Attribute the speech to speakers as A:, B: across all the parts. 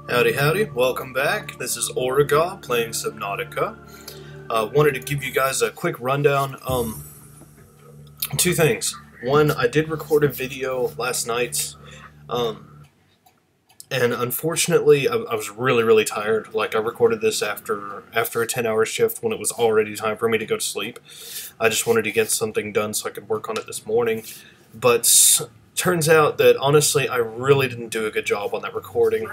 A: Howdy howdy, welcome back. This is Aurigauh playing Subnautica. Wanted to give you guys a quick rundown. Two things. One, I did record a video last night, and unfortunately I was really tired. Like, I recorded this after a 10-hour shift when it was already time for me to go to sleep. I just wanted to get something done so I could work on it this morning. But turns out that, honestly, I really didn't do a good job on that recording.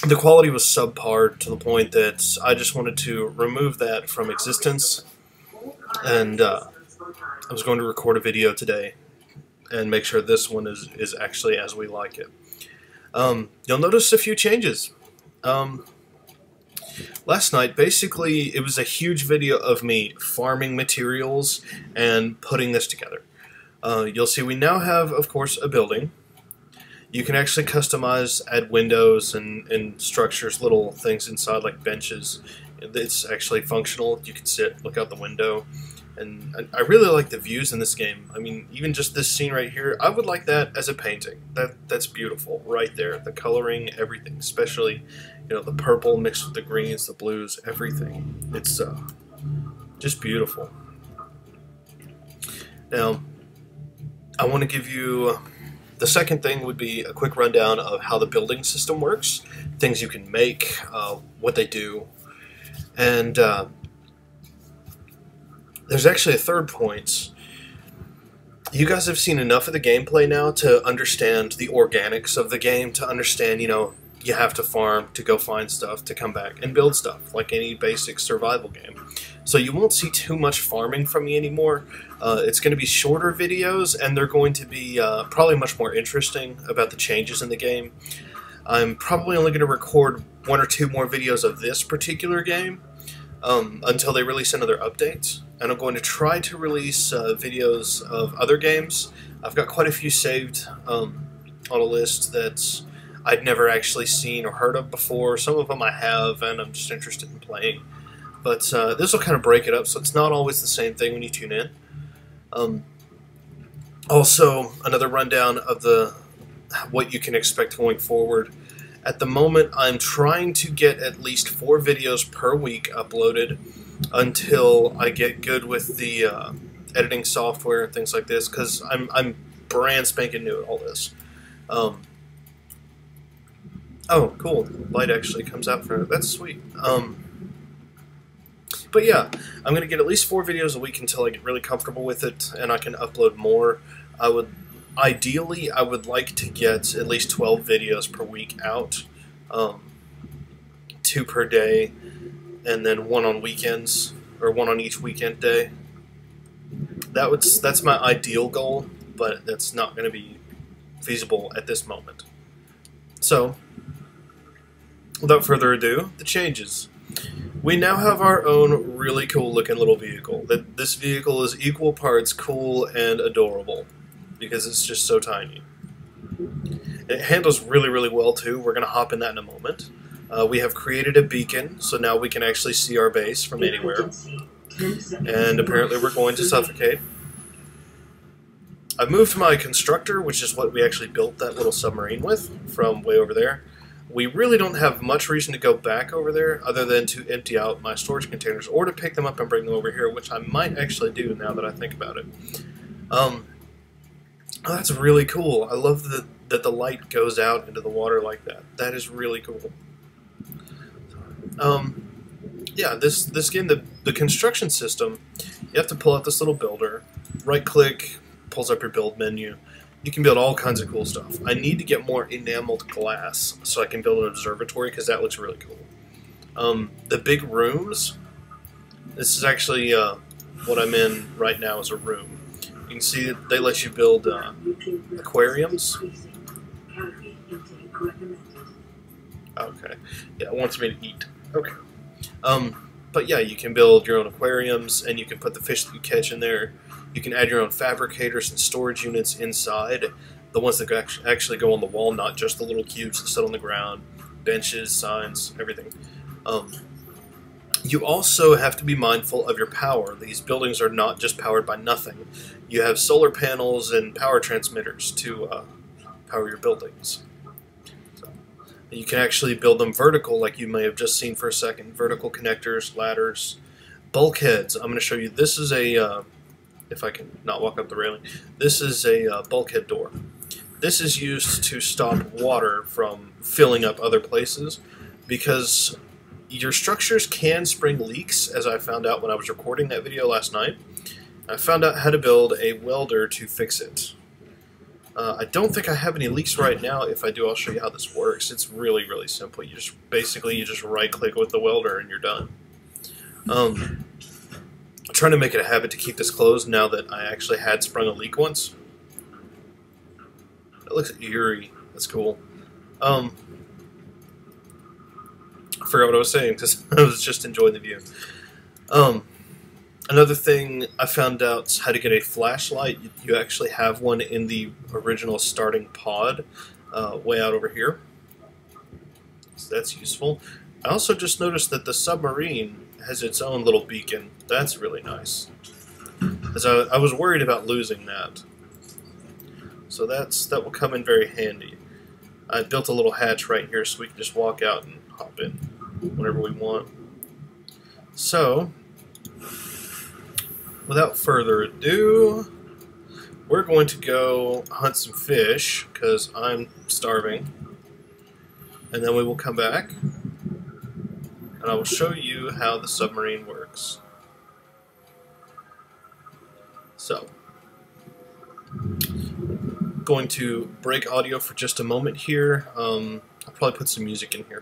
A: The quality was subpar to the point that I just wanted to remove that from existence, and I was going to record a video today and make sure this one is actually as we like it. You'll notice a few changes. Last night, basically, it was a huge video of me farming materials and putting this together. You'll see we now have, of course, a building. You can actually customize, add windows and structures, little things inside like benches. It's actually functional. You can sit, look out the window, and I really like the views in this game. I mean, even just this scene right here, I would like that as a painting. That's beautiful right there. The coloring, everything, especially, you know, the purple mixed with the greens, the blues, everything. It's just beautiful. Now, I want to give you... The second thing would be a quick rundown of how the building system works, things you can make, what they do, and there's actually a third point. You guys have seen enough of the gameplay now to understand the organics of the game, to understand, you know, you have to farm, to go find stuff, to come back and build stuff, like any basic survival game. So you won't see too much farming from me anymore. It's going to be shorter videos, and they're going to be probably much more interesting about the changes in the game. I'm probably only going to record 1 or 2 more videos of this particular game until they release another update. And I'm going to try to release videos of other games. I've got quite a few saved on a list that I'd never actually seen or heard of before. Some of them I have, and I'm just interested in playing. But this will kind of break it up, so it's not always the same thing when you tune in. Also, another rundown of what you can expect going forward. At the moment, I'm trying to get at least 4 videos per week uploaded until I get good with the editing software and things like this, because I'm brand spanking new at all this. Oh, cool. Light actually comes out for it. That's sweet. But yeah, I'm going to get at least 4 videos a week until I get really comfortable with it and I can upload more. Ideally, I would like to get at least 12 videos per week out, 2 per day, and then 1 on weekends, or 1 on each weekend day. That's my ideal goal, but that's not going to be feasible at this moment. So, without further ado, the changes. We now have our own really cool looking little vehicle. This vehicle is equal parts cool and adorable because it's just so tiny. It handles really well too. We're going to hop in that in a moment. We have created a beacon, so now we can actually see our base from anywhere. And apparently we're going to suffocate. I've moved my constructor, which is what we actually built that little submarine with, from way over there. We really don't have much reason to go back over there other than to empty out my storage containers or to pick them up and bring them over here, which I might actually do now that I think about it. Oh, that's really cool. I love that the light goes out into the water like that. That is really cool. Yeah, this game, the construction system, you have to pull out this little builder, right-click, pulls up your build menu. You can build all kinds of cool stuff. I need to get more enameled glass so I can build an observatory because that looks really cool. The big rooms, this is actually what I'm in right now is a room. You can see that they let you build aquariums. Okay, yeah, it wants me to eat. Okay. But yeah, you can build your own aquariums and you can put the fish that you catch in there. You can add your own fabricators and storage units inside, the ones that actually go on the wall, not just the little cubes that sit on the ground, benches, signs, everything. You also have to be mindful of your power. These buildings are not just powered by nothing. You have solar panels and power transmitters to power your buildings. So, You can actually build them vertical, like you may have just seen for a second. Vertical connectors, ladders, bulkheads. I'm going to show you. This is a, if I can not walk up the railing, this is a bulkhead door. This is used to stop water from filling up other places, because your structures can spring leaks, as I found out when I was recording that video last night. I found out how to build a welder to fix it. I don't think I have any leaks right now. If I do, I'll show you how this works. It's really, really simple. You just right-click with the welder and you're done. I'm trying to make it a habit to keep this closed now that I actually had sprung a leak once. It looks eerie. That's cool. I forgot what I was saying because I was just enjoying the view. Another thing I found out how to get a flashlight. You actually have one in the original starting pod, way out over here. So that's useful. I also just noticed that the submarine has its own little beacon. That's really nice. As I was worried about losing that. So that will come in very handy. I built a little hatch right here so we can just walk out and hop in whenever we want. So, without further ado, we're going to go hunt some fish, because I'm starving. And then we will come back, and I will show you how the submarine works. So, going to break audio for just a moment here. I'll probably put some music in here.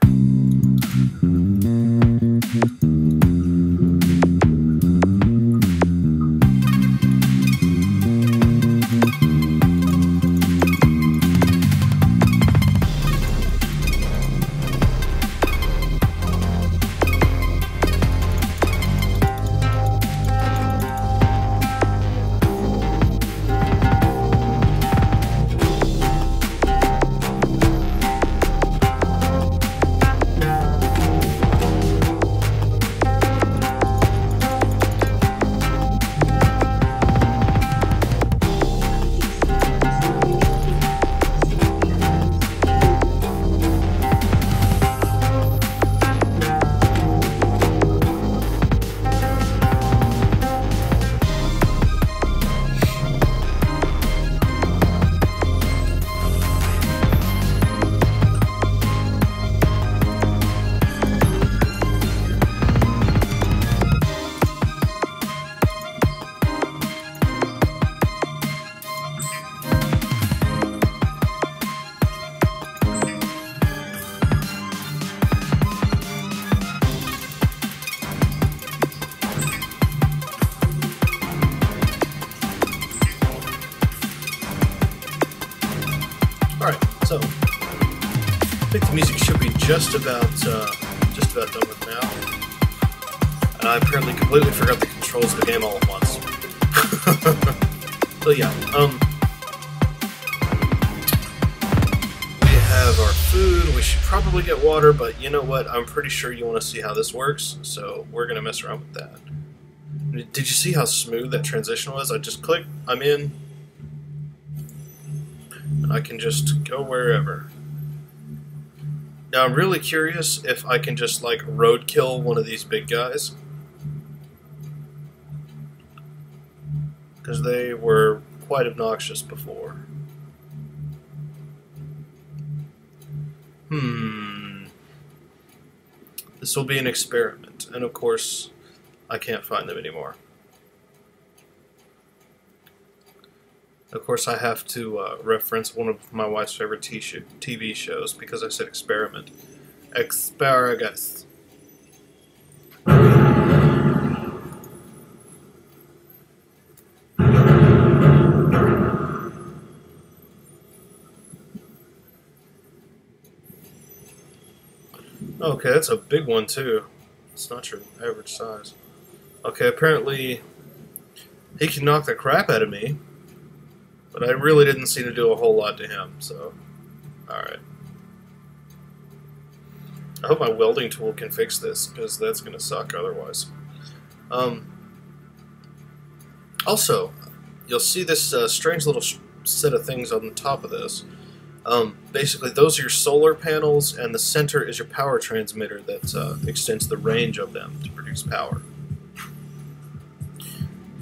A: Alright, so I think the music should be just about done with now. And I apparently completely forgot the controls of the game all at once. So yeah, we have our food. We should probably get water, but you know what? I'm pretty sure you want to see how this works, so we're gonna mess around with that. Did you see how smooth that transition was? I just click, I'm in, and I can just go wherever. Now I'm really curious if I can just like roadkill one of these big guys, because they were quite obnoxious before. This will be an experiment, and of course I can't find them anymore. Of course, I have to reference one of my wife's favorite TV shows because I said experiment. Asparagus. Okay, that's a big one too. It's not your average size. Okay, apparently he can knock the crap out of me. But I really didn't seem to do a whole lot to him, so alright. I hope my welding tool can fix this, because that's going to suck otherwise. Also, you'll see this strange little set of things on the top of this. Basically, those are your solar panels, and the center is your power transmitter that extends the range of them to produce power.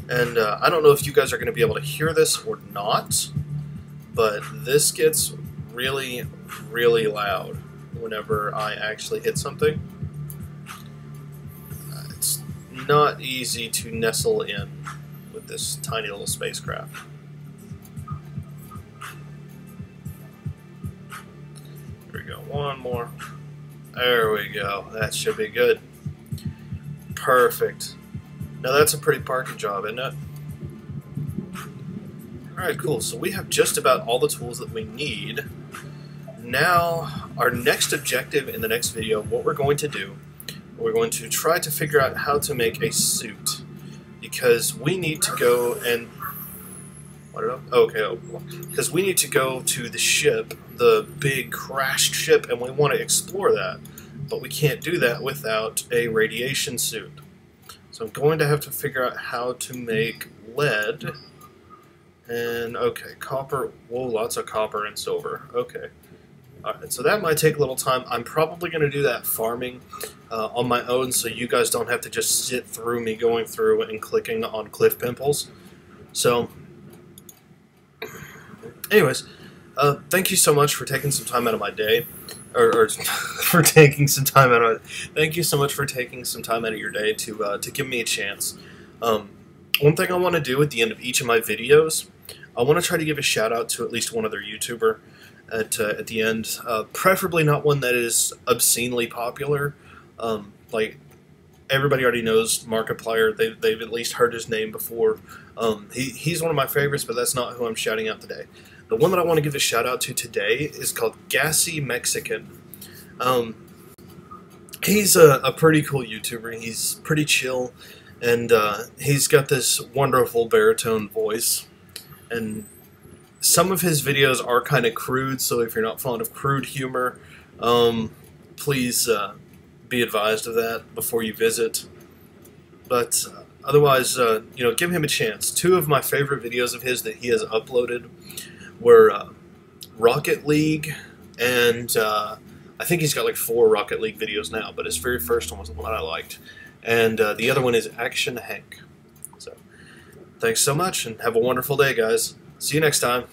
A: And I don't know if you guys are going to be able to hear this or not, but this gets really, really loud whenever I actually hit something. It's not easy to nestle in with this tiny little spacecraft. Here we go, one more. There we go, that should be good. Perfect. Now that's a pretty parking job, isn't it? Alright, cool. So we have just about all the tools that we need. Now, our next objective in the next video, what we're going to do, we're going to try to figure out how to make a suit. Because we need to go and... Because we need to go to the ship, the big crashed ship, and we want to explore that. But we can't do that without a radiation suit. So I'm going to have to figure out how to make lead, and okay, copper, whoa, lots of copper and silver, okay. Alright, so that might take a little time. I'm probably going to do that farming on my own, so you guys don't have to just sit through me going through and clicking on cliff pimples. So, anyways, thank you so much for taking some time out of my day. Or for taking some time out of it. Thank you so much for taking some time out of your day to give me a chance. One thing I want to do at the end of each of my videos, I want to try to give a shout out to at least one other YouTuber at the end. Preferably not one that is obscenely popular. Like everybody already knows Markiplier. They've at least heard his name before. He's one of my favorites, but that's not who I'm shouting out today. The one that I want to give a shout out to today is called GassyMexican. He's a pretty cool YouTuber. He's pretty chill, and he's got this wonderful baritone voice. And some of his videos are kind of crude, so if you're not fond of crude humor, please be advised of that before you visit. But otherwise, you know, give him a chance. Two of my favorite videos of his that he has uploaded were Rocket League, and I think he's got like 4 Rocket League videos now, but his very first one was the one I liked. And the other one is Action Hank. So, thanks so much, and have a wonderful day, guys. See you next time.